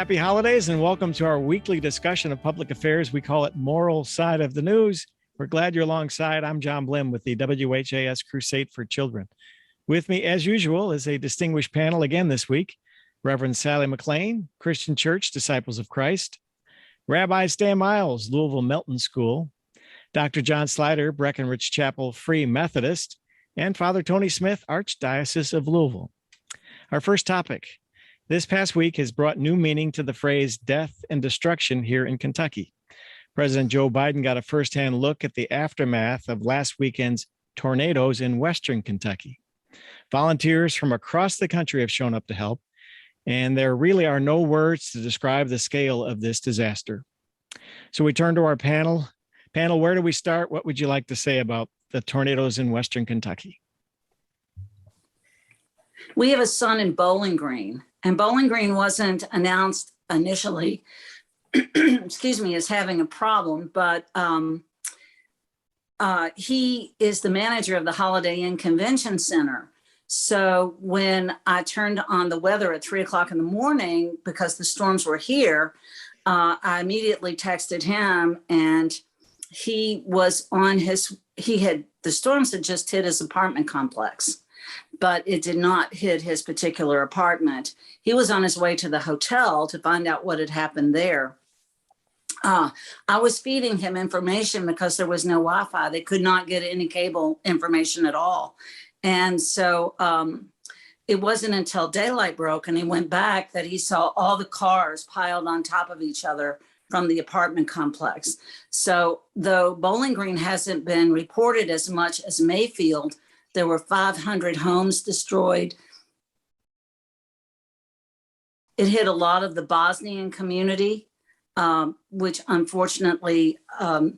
Happy holidays and welcome to our weekly discussion of public affairs. We call it Moral Side of the News. We're glad you're alongside. I'm John Blim with the WHAS Crusade for Children. With me, as usual, is a distinguished panel again this week. Reverend Sally McClain, Christian Church, Disciples of Christ. Rabbi Stan Miles, Louisville Melton School. Dr. John Slider, Breckenridge Chapel, Free Methodist. And Father Tony Smith, Archdiocese of Louisville. Our first topic. This past week has brought new meaning to the phrase death and destruction here in Kentucky. President Joe Biden got a firsthand look at the aftermath of last weekend's tornadoes in Western Kentucky. Volunteers from across the country have shown up to help, and there really are no words to describe the scale of this disaster. So we turn to our panel. Panel, where do we start? What would you like to say about the tornadoes in Western Kentucky? We have a son in Bowling Green, and Bowling Green wasn't announced initially, as having a problem, but he is the manager of the Holiday Inn Convention Center. So when I turned on the weather at 3 o'clock in the morning, because the storms were here, I immediately texted him, and he was on the storms had just hit his apartment complex, but it did not hit his particular apartment. He was on his way to the hotel to find out what had happened there. I was feeding him information because there was no Wi-Fi. They could not get any cable information at all. And so it wasn't until daylight broke and he went back that he saw all the cars piled on top of each other from the apartment complex. So though Bowling Green hasn't been reported as much as Mayfield, there were 500 homes destroyed. It hit a lot of the Bosnian community, which unfortunately, I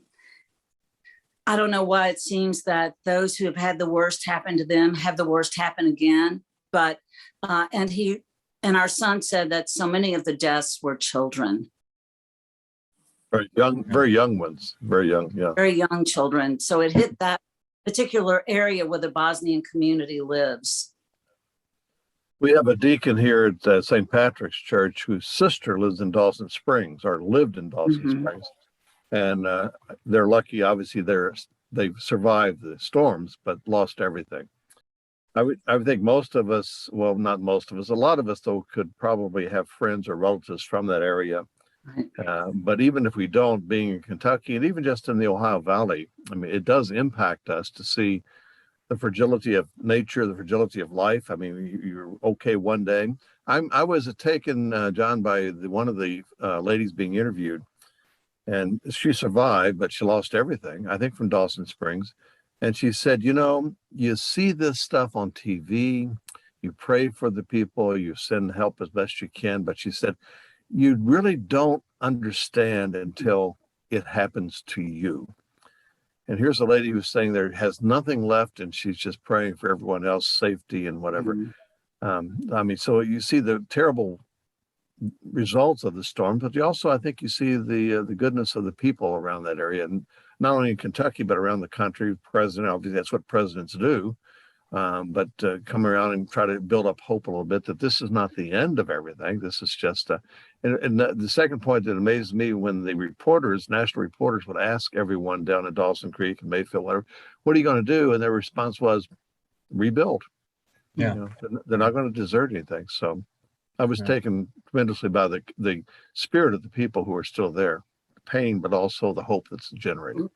don't know why it seems that those who have had the worst happen to them have the worst happen again. But, and our son said that so many of the deaths were children. Very young ones, very young, yeah. Very young children. So it hit that particular area where the Bosnian community lives. We have a deacon here at St. Patrick's Church whose sister lives in Dawson Springs, or lived in Dawson Springs. And they're lucky, obviously, they've survived the storms, but lost everything. I would think most of us, well, not most of us, a lot of us, though, could probably have friends or relatives from that area. But even if we don't, being in Kentucky and even just in the Ohio Valley, I mean, it does impact us to see the fragility of nature, the fragility of life. I mean, you're okay one day. I was taken, John, by one of the ladies being interviewed, and she survived, but she lost everything, I think from Dawson Springs. And she said, you see this stuff on TV, you pray for the people, you send help as best you can. But she said, you really don't understand until it happens to you. And here's a lady who's saying there has nothing left, and she's just praying for everyone else's safety and whatever. I mean, so you see the terrible results of the storm, but you also, I think, you see the goodness of the people around that area, and not only in Kentucky but around the country. President, obviously, that's what presidents do. But come around and try to build up hope a little bit that this is not the end of everything. This is just and the second point that amazed me, when the national reporters would ask everyone down at Dawson Creek and Mayfield, whatever, what are you going to do? And their response was rebuild. Yeah. They're not going to desert anything. So I was taken tremendously by the spirit of the people who are still there, the pain, but also the hope that's generated.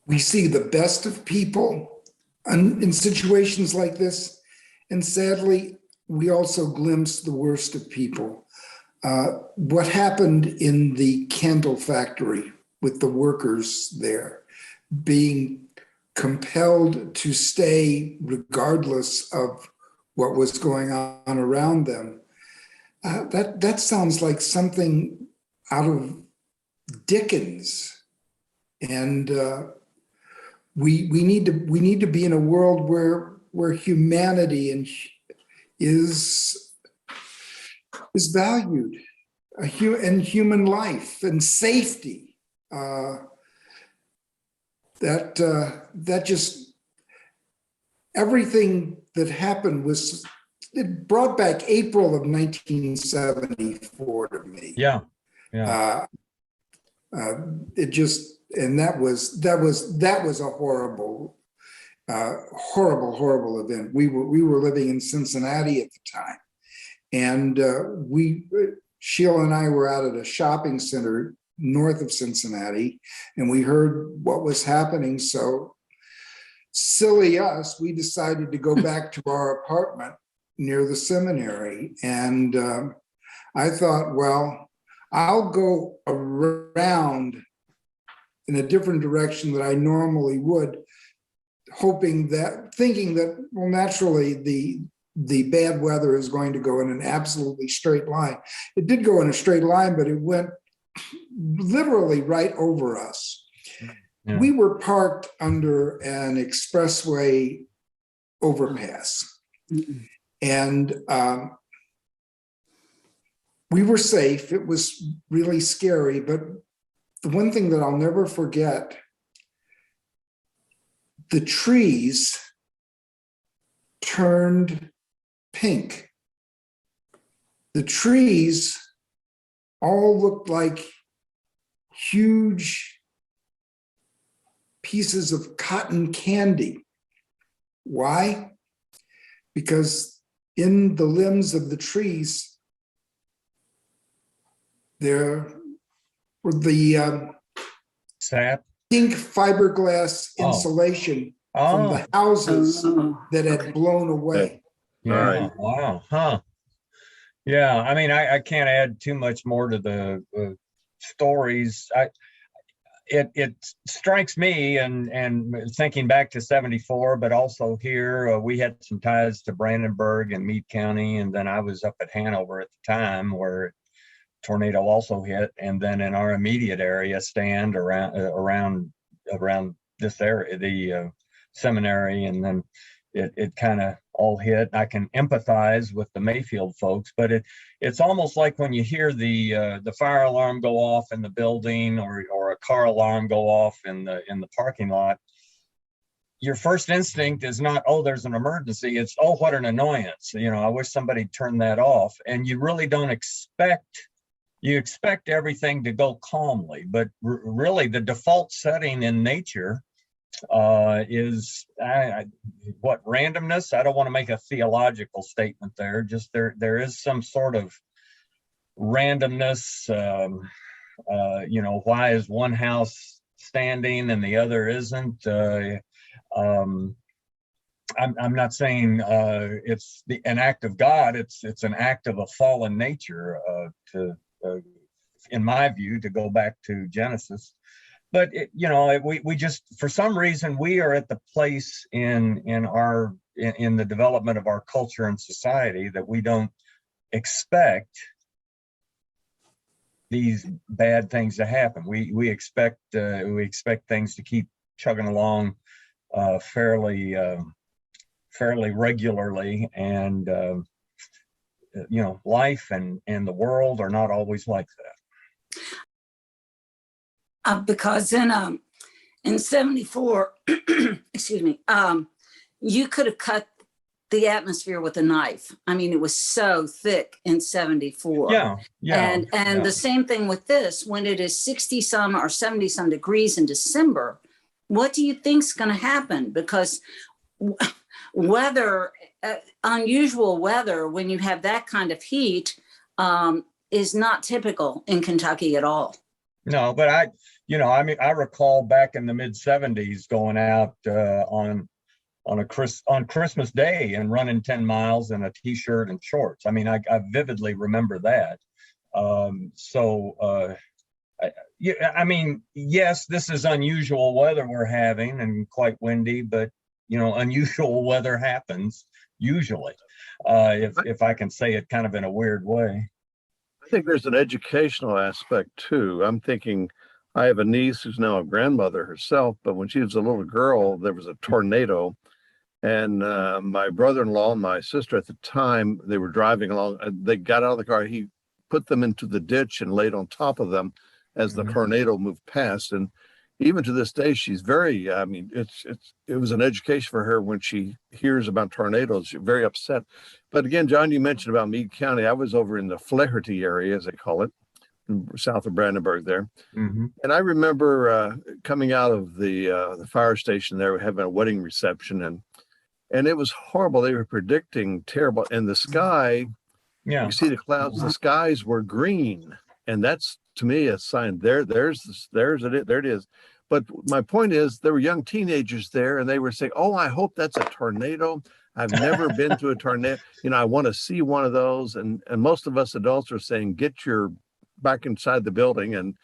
We see the best of people in situations like this, and sadly, we also glimpse the worst of people. What happened in the candle factory with the workers there being compelled to stay regardless of what was going on around them, that sounds like something out of Dickens. And we need to be in a world where humanity is valued, and human life and safety. That just everything that happened was it brought back April of 1974 to me. Yeah. It just, and that was a horrible event. We were living in Cincinnati at the time, and Sheila and I were out at a shopping center north of Cincinnati, and we heard what was happening. So silly us, we decided to go back to our apartment near the seminary. And I thought, well, I'll go around in a different direction than I normally would, thinking that, well, naturally the bad weather is going to go in an absolutely straight line. It did go in a straight line, but it went literally right over us. Yeah. We were parked under an expressway overpass. And we were safe. It was really scary, but the one thing that I'll never forget, the trees turned pink. The trees all looked like huge pieces of cotton candy. Why? Because in the limbs of the trees, there were the Sap. pink fiberglass insulation from the houses that had blown away. Yeah. Right. Wow. Huh. Yeah. I mean, I can't add too much more to the stories. It strikes me, and thinking back to 74, but also here, we had some ties to Brandenburg and Meade County. And then I was up at Hanover at the time where tornado also hit. And then in our immediate area, stand around this area, the seminary, and then it kind of all hit. I can empathize with the Mayfield folks, but it's almost like when you hear the fire alarm go off in the building, or a car alarm go off in the parking lot. Your first instinct is not, oh, there's an emergency. It's, oh, what an annoyance. I wish somebody turned that off. And you really don't expect. You expect everything to go calmly, but really the default setting in nature is what, randomness. I don't want to make a theological statement there. Just there is some sort of randomness. Why is one house standing and the other isn't? I'm not saying it's an act of God. It's an act of a fallen nature in my view, to go back to Genesis. But we just, for some reason, we are at the place in the development of our culture and society that we don't expect these bad things to happen. We expect things to keep chugging along fairly regularly, and life and the world are not always like that. Because in 74, excuse me, you could have cut the atmosphere with a knife. I mean, it was so thick in 74. Yeah. And the same thing with this, when it is 60 some or 70 some degrees in December, what do you think's going to happen? Because weather, unusual weather, when you have that kind of heat, is not typical in Kentucky at all. No, but I recall back in the mid 70s going out on Christmas Day and running 10 miles in a t-shirt and shorts. I mean, I vividly remember that. Yes, this is unusual weather we're having and quite windy, but unusual weather happens usually, if I can say it kind of in a weird way. I think there's an educational aspect too. I'm thinking, I have a niece who's now a grandmother herself, but when she was a little girl, there was a tornado, and my brother-in-law and my sister at the time, they were driving along. They got out of the car. He put them into the ditch and laid on top of them as the tornado moved past. And even to this day, she's very, I mean, it was an education for her when she hears about tornadoes. She's very upset. But again, John, you mentioned about Meade County. I was over in the Flaherty area, as they call it, south of Brandenburg there. Mm-hmm. And I remember coming out of the fire station there, having a wedding reception, and it was horrible. They were predicting terrible. And the sky, Yeah. you see the clouds, the skies were green. And that's, to me, a sign there it is. But my point is, there were young teenagers there, and they were saying, "Oh, I hope that's a tornado. I've never been to a tornado. You know, I want to see one of those." And most of us adults are saying, "Get your back inside the building and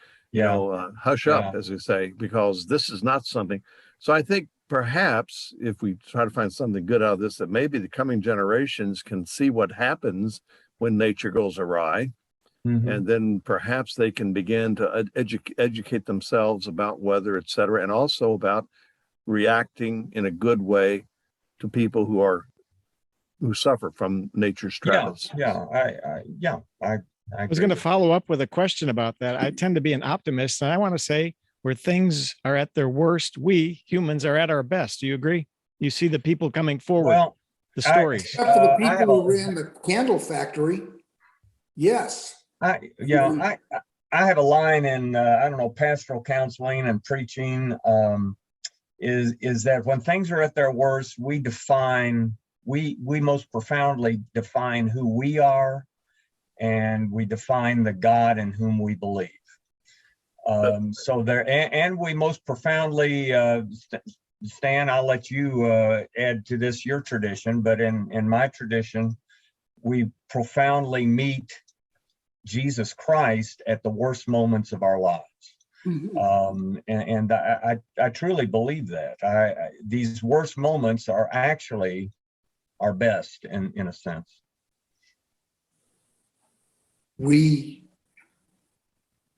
hush up," as we say, because this is not something. So I think perhaps if we try to find something good out of this, that maybe the coming generations can see what happens when nature goes awry. Mm-hmm. And then perhaps they can begin to educate themselves about weather, et cetera, and also about reacting in a good way to people who suffer from nature's travels. I was going to follow up with a question about that. I tend to be an optimist, and I want to say where things are at their worst, we humans are at our best. Do you agree? You see the people coming forward, Well, the stories. Except for the people who ran the candle factory. Yes. I have a line in I don't know, pastoral counseling and preaching, is that when things are at their worst, we most profoundly define who we are, and we define the God in whom we believe. So there, and we most profoundly, Stan, I'll let you add to this your tradition, but in my tradition, we profoundly meet Jesus Christ at the worst moments of our lives. Mm-hmm. And I truly believe that. These worst moments are actually our best in a sense. We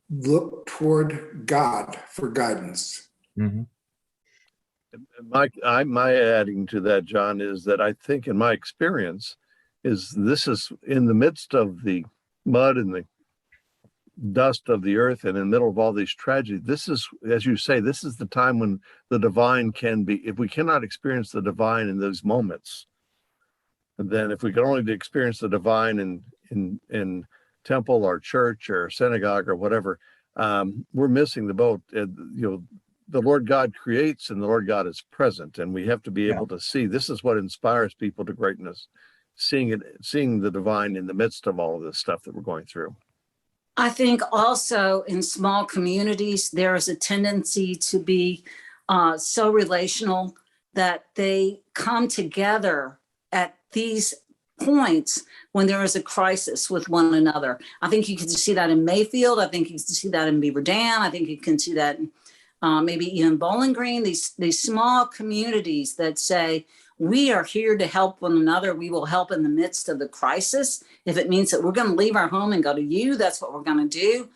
look toward God for guidance. Mm-hmm. My adding to that, John, is that I think in my experience this is in the midst of the mud and the dust of the earth and in the middle of all these tragedies. This is, as you say, this is the time when the divine can be, if we cannot experience the divine in those moments, then if we can only experience the divine in temple or church or synagogue or whatever, we're missing the boat. The Lord God creates and the Lord God is present, and we have to be able to see. This is what inspires people to greatness, seeing the divine in the midst of all of this stuff that we're going through. I think also in small communities, there is a tendency to be so relational that they come together at these points when there is a crisis with one another. I think you can see that in Mayfield. I think you can see that in Beaver Dam. I think you can see that in maybe even Bowling Green, these small communities that say, we are here to help one another. We will help in the midst of the crisis. If it means that we're going to leave our home and go to you, that's what we're going to do.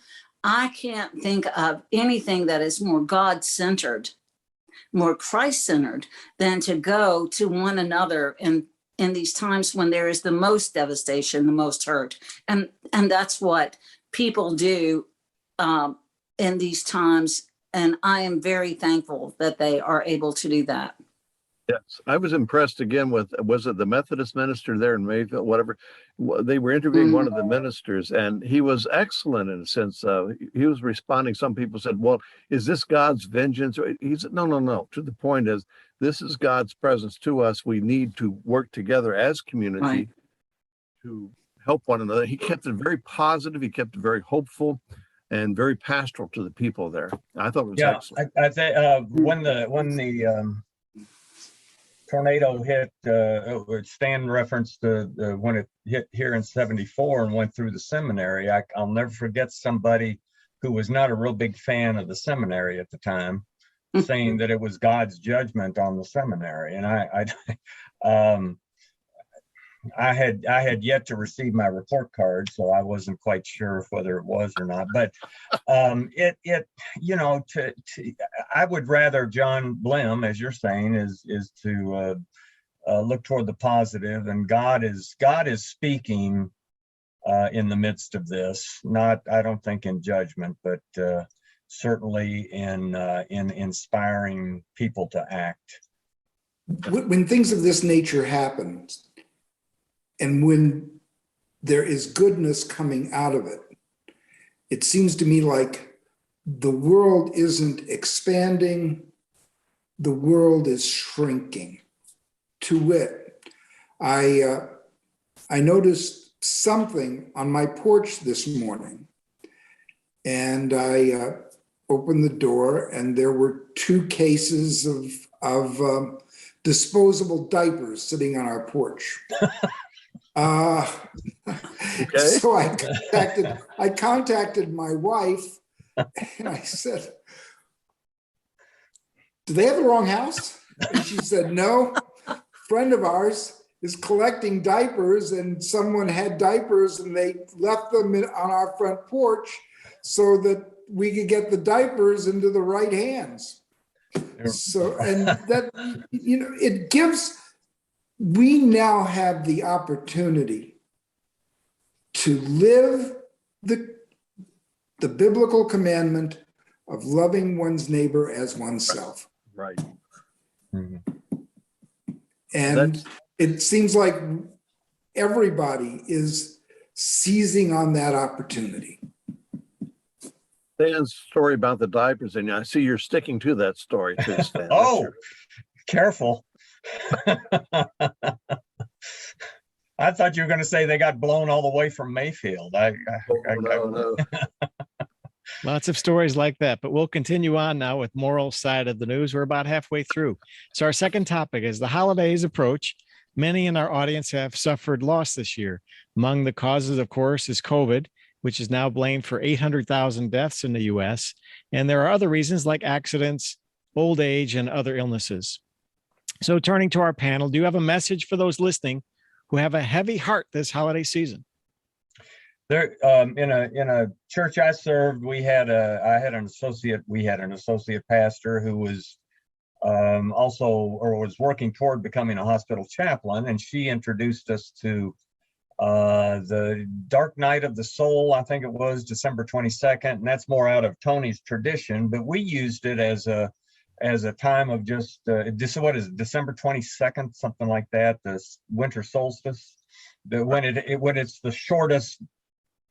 I can't think of anything that is more God-centered, more Christ-centered than to go to one another in these times when there is the most devastation, the most hurt. And that's what people do in these times. And I am very thankful that they are able to do that. Yes, I was impressed again with, was it the Methodist minister there in Mayfield, whatever? They were interviewing one of the ministers, and he was excellent in a sense. He was responding. Some people said, well, is this God's vengeance? He said, no. To the point is, this is God's presence to us. We need to work together as community to help one another. He kept it very positive. He kept it very hopeful and very pastoral to the people there. I thought it was excellent. I think when the tornado hit, Stan referenced when it hit here in '74 and went through the seminary. I'll never forget somebody who was not a real big fan of the seminary at the time saying that it was God's judgment on the seminary. And I had yet to receive my report card, so I wasn't quite sure whether it was or not. But I would rather, John Blim, as you're saying, is to look toward the positive, and God is speaking in the midst of this. Not, I don't think in judgment, but certainly in inspiring people to act. When things of this nature happen, and when there is goodness coming out of it, it seems to me like the world isn't expanding, the world is shrinking. To wit, I noticed something on my porch this morning, and I opened the door, and there were 2 cases of disposable diapers sitting on our porch. Okay. So I contacted my wife, and I said, "Do they have the wrong house?" And she said, "No, a friend of ours is collecting diapers, and someone had diapers and they left them on our front porch so that we could get the diapers into the right hands." So, and that, it gives, we now have the opportunity to live the biblical commandment of loving one's neighbor as oneself. Right. Mhm. And it seems like everybody is seizing on that opportunity. Stan's story about the diapers, and I see you're sticking to that story too, Stan. Oh, careful. I thought you were going to say they got blown all the way from Mayfield. No. Lots of stories like that, but we'll continue on now with moral side of the news. We're about halfway through. So our second topic is the holidays approach. Many in our audience have suffered loss this year. Among the causes, of course, is COVID, which is now blamed for 800,000 deaths in the US. And there are other reasons like accidents, old age, and other illnesses. So turning to our panel, do you have a message for those listening who have a heavy heart this holiday season? There, in a church I served, we had an associate pastor who was was working toward becoming a hospital chaplain, and she introduced us to the Dark Night of the Soul. I think it was December 22nd, and that's more out of Tony's tradition, but we used it as a time of just what is it, December 22nd, something like that, the winter solstice, when it's the shortest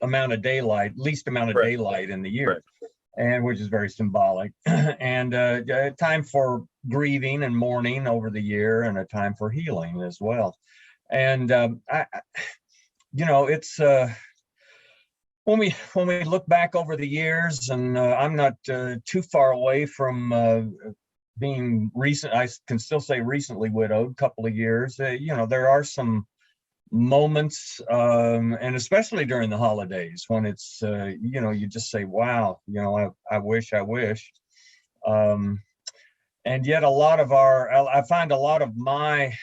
amount of daylight, least amount of daylight in the year, and which is very symbolic, and a time for grieving and mourning over the year, and a time for healing as well. And it's when we look back over the years, and I'm not too far away from being recent. I can still say recently widowed, couple of years. There are some moments, and especially during the holidays, when it's you just say, wow, I wish. And yet I find a lot of my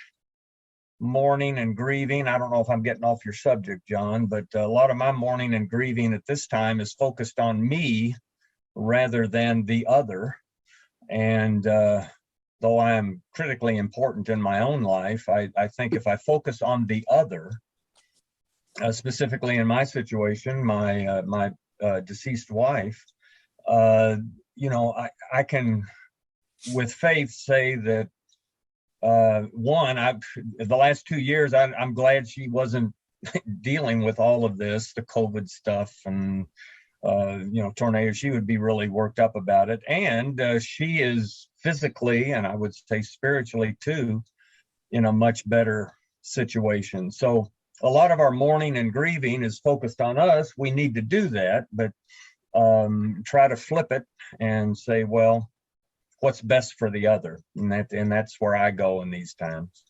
mourning and grieving, I don't know if I'm getting off your subject, John, but a lot of my mourning and grieving at this time is focused on me rather than the other. And though I am critically important in my own life, I think if I focus on the other, specifically in my situation, my deceased wife, I can, with faith, say that the last 2 years, I'm glad she wasn't dealing with all of this, the COVID stuff and tornado. She would be really worked up about it, and she is physically, and I would say spiritually too, in a much better situation. So a lot of our mourning and grieving is focused on us. We need to do that, but try to flip it and say, well, what's best for the other? And that's where I go in these times.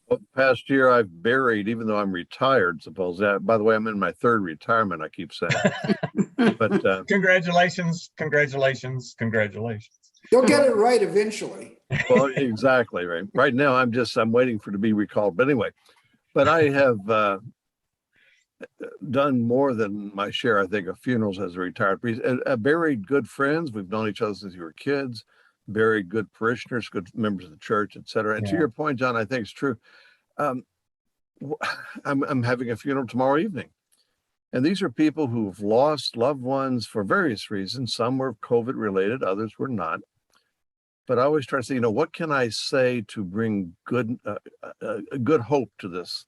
Well, past year I've buried, even though I'm retired, suppose that. By the way, I'm in my 3rd retirement, I keep saying. But Congratulations. You'll get it right eventually. well, exactly right. Right now, I'm waiting for it to be recalled. But anyway, but I have done more than my share, I think, of funerals as a retired priest. Buried good friends. We've known each other since we were kids. Buried good parishioners, good members of the church, etc. And to your point, John, I think it's true. I'm having a funeral tomorrow evening, And these are people who've lost loved ones for various reasons. Some were COVID related, others were not. But I always try to say, what can I say to bring good hope to this?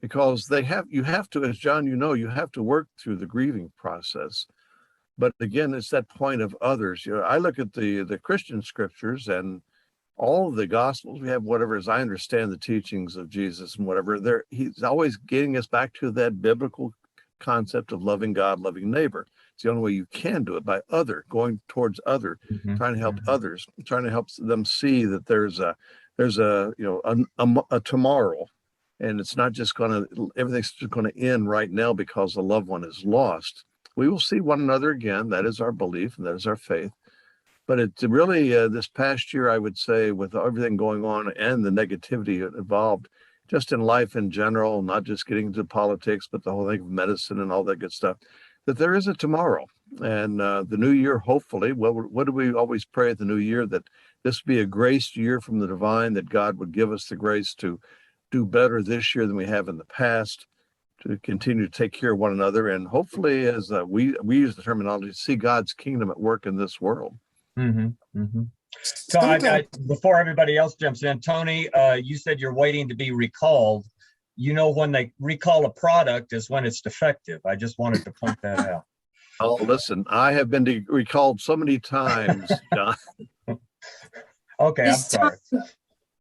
Because you have to, as John, you have to work through the grieving process. But again, it's that point of others. I look at the Christian scriptures and all of the gospels we have, whatever, as I understand the teachings of Jesus and whatever, he's always getting us back to that biblical concept of loving God, loving neighbor. It's the only way you can do it, by going towards other, trying to help others, trying to help them see that there's a tomorrow, and it's not just everything's just going to end right now because a loved one is lost. We will see one another again. That is our belief and that is our faith. But it's really this past year, I would say, with everything going on and the negativity involved, just in life in general, not just getting into politics, but the whole thing of medicine and all that good stuff, that there is a tomorrow. And the new year, hopefully, what do we always pray at the new year? That this would be a grace year from the divine, that God would give us the grace to do better this year than we have in the past, to continue to take care of one another. And hopefully, as we use the terminology, see God's kingdom at work in this world. So before everybody else jumps in, Tony, you said you're waiting to be recalled. When they recall a product is when it's defective. I just wanted to point that out. Oh, listen, I have been recalled so many times, John. Okay, I'm sorry.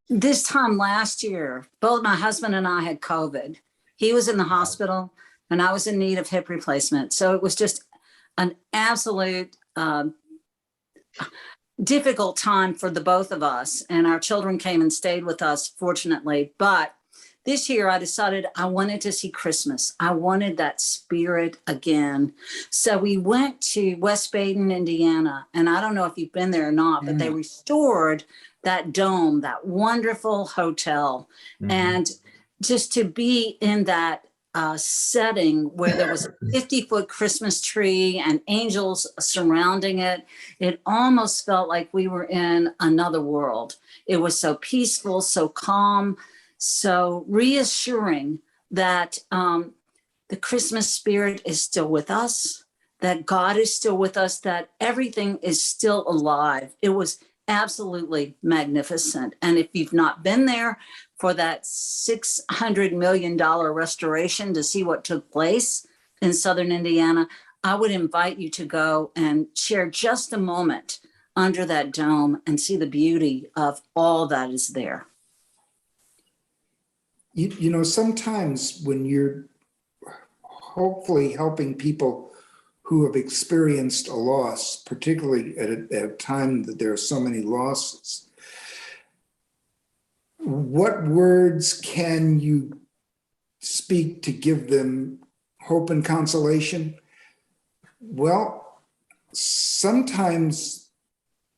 This time last year, both my husband and I had COVID. He was in the hospital and I was in need of hip replacement. So it was just an absolute difficult time for the both of us. And our children came and stayed with us, fortunately. But this year I decided I wanted to see Christmas. I wanted that spirit again. So we went to West Baden, Indiana. And I don't know if you've been there or not, but they restored that dome, that wonderful hotel. And just to be in that setting where there was a 50-foot Christmas tree and angels surrounding it, it almost felt like we were in another world. It was so peaceful, so calm, so reassuring that the Christmas spirit is still with us, that God is still with us, that everything is still alive. It was absolutely magnificent. And if you've not been there for that $600 million restoration to see what took place in Southern Indiana, I would invite you to go and share just a moment under that dome and see the beauty of all that is there. Sometimes when you're hopefully helping people who have experienced a loss, particularly at a time that there are so many losses, what words can you speak to give them hope and consolation? Well, sometimes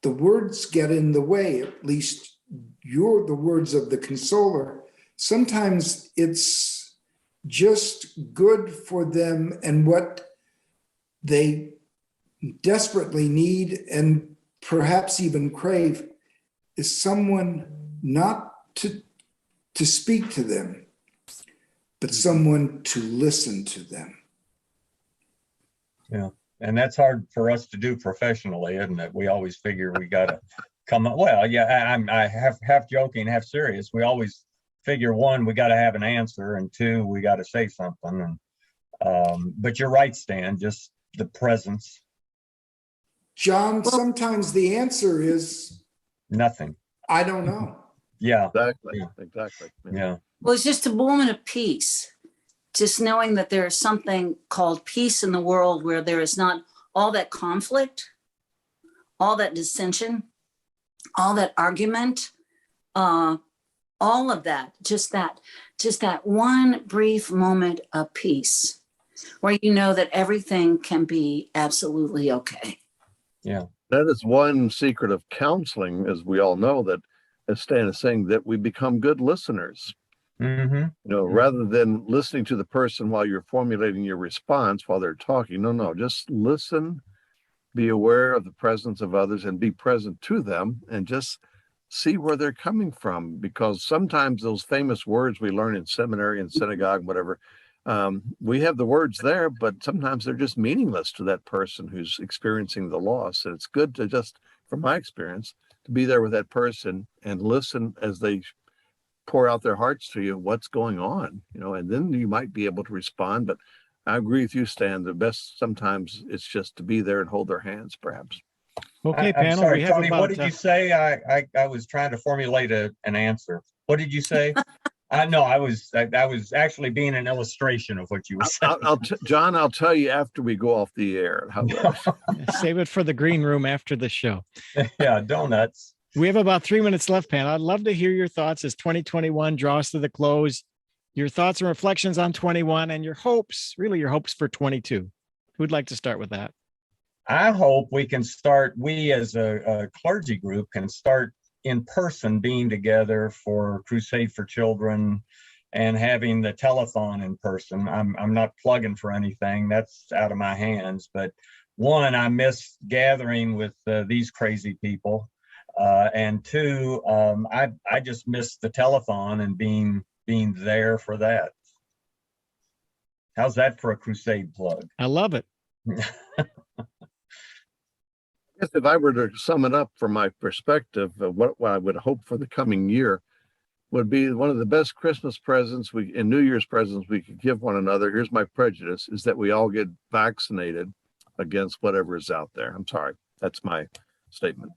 the words get in the way, at least you're the words of the consoler. Sometimes it's just good for them, and what they desperately need and perhaps even crave is someone not to speak to them, but someone to listen to them. Yeah, and that's hard for us to do professionally, isn't it? We always figure we got to come up. Well, yeah, I half joking, half serious. We always figure, one, we got to have an answer, and two, we got to say something. And but you're right, Stan, just the presence. John, sometimes the answer is nothing. I don't know. Yeah, Exactly. Yeah. Well, it's just a moment of peace. Just knowing that there is something called peace in the world where there is not all that conflict, all that dissension, all that argument, all of that, just that one brief moment of peace where you know that everything can be absolutely okay. Yeah. That is one secret of counseling, as we all know, that, as Stan is saying, that we become good listeners. Rather than listening to the person while you're formulating your response while they're talking. No, just listen, be aware of the presence of others and be present to them and just see where they're coming from. Because sometimes those famous words we learn in seminary and synagogue, whatever, We have the words there, but sometimes they're just meaningless to that person who's experiencing the loss. And it's good to just, from my experience, to be there with that person and listen as they pour out their hearts to you, what's going on, and then you might be able to respond. But I agree with you, Stan. The best sometimes it's just to be there and hold their hands, perhaps. Okay, I'm panel. sorry, We have Tony, about, what did you say? I was trying to formulate an answer. What did you say? No, I was actually being an illustration of what you were saying. John, I'll tell you after we go off the air. How save it for the green room after the show. Yeah, donuts. We have about 3 minutes left, panel. I'd love to hear your thoughts as 2021 draws to the close. Your thoughts and reflections on 21 and your hopes for 22. Who'd like to start with that? I hope we as a clergy group can start in person being together for Crusade for Children and having the telethon in person. I'm not plugging for anything. That's out of my hands. But one, I miss gathering with these crazy people. And two, I just miss the telethon and being there for that. How's that for a Crusade plug? I love it. If I were to sum it up from my perspective, what I would hope for the coming year would be one of the best Christmas presents and New Year's presents we could give one another. Here's my prejudice, is that we all get vaccinated against whatever is out there. I'm sorry. That's my statement.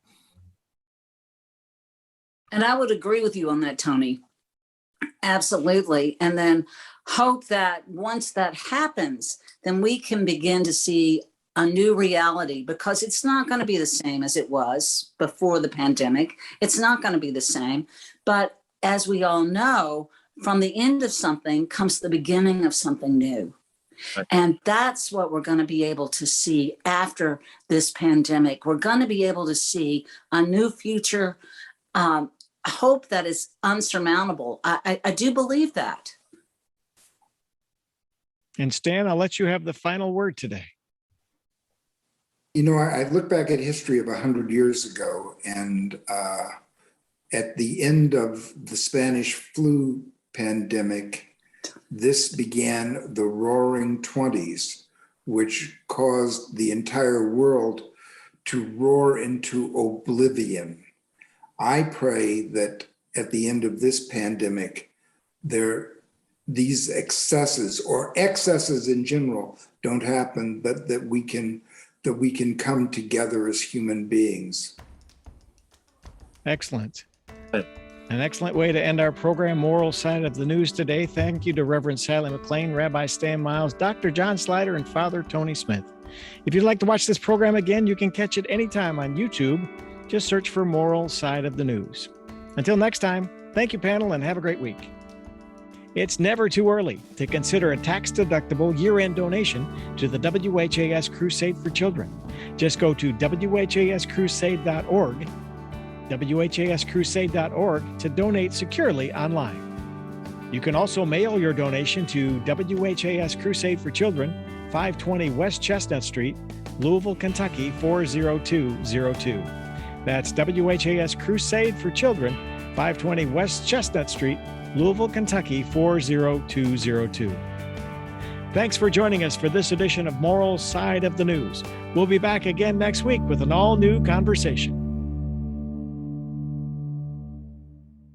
And I would agree with you on that, Tony. Absolutely. And then hope that once that happens, then we can begin to see a new reality, because it's not going to be the same as it was before the pandemic. It's not going to be the same. But as we all know, from the end of something comes the beginning of something new. Right. And that's what we're going to be able to see after this pandemic. We're going to be able to see a new future, hope that is unsurmountable. I do believe that. And Stan, I'll let you have the final word today. I look back at history of 100 years ago, and at the end of the Spanish flu pandemic, this began the Roaring '20s, which caused the entire world to roar into oblivion. I pray that at the end of this pandemic, these excesses or excesses in general don't happen, but that we can come together as human beings. Excellent. An excellent way to end our program, Moral Side of the News today. Thank you to Reverend Sally McClain, Rabbi Stan Miles, Dr. John Slider, and Father Tony Smith. If you'd like to watch this program again, you can catch it anytime on YouTube. Just search for Moral Side of the News. Until next time, thank you, panel, and have a great week. It's never too early to consider a tax-deductible year-end donation to the WHAS Crusade for Children. Just go to WHAScrusade.org, WHAScrusade.org to donate securely online. You can also mail your donation to WHAS Crusade for Children, 520 West Chestnut Street, Louisville, Kentucky, 40202. That's WHAS Crusade for Children, 520 West Chestnut Street, Louisville, Kentucky, 40202. Thanks for joining us for this edition of Moral Side of the News. We'll be back again next week with an all-new conversation.